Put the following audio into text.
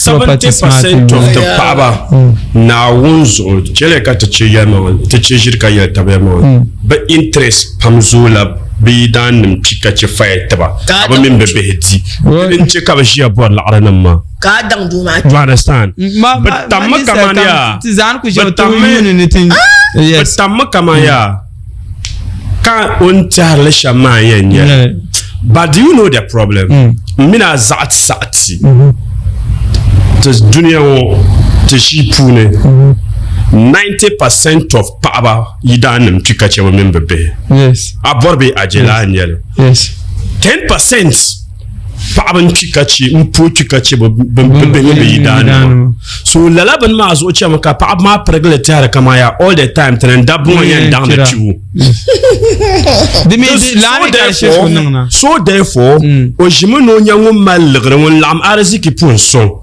70% of the Paba now wounds or Jeleka to Chiyama, to Chijika Yatabama, but interest Pamzula be done and Pikachu fight taba. I remember Beheti. Didn't check out she about Laranama. God don't do much. Understand? But Tamakamaya, yes, Tamakamaya can't untarle Shamayan. But do you know the problem? Mina Zat Sati. Tis Junior Tishipune. 90% of Paba Yidan Pikachu remember be. Yes. Aborbe Ajela and Yellow. Yes. 10% Paban Pikachu, Mpu Pikachu, Yidan. So Lalaban Maz Ochamaka, Pabma Pregletara Kamaya all the time, and double and down the two. So therefore, Ojimuno Yamu Mal Lam Araziki Punson.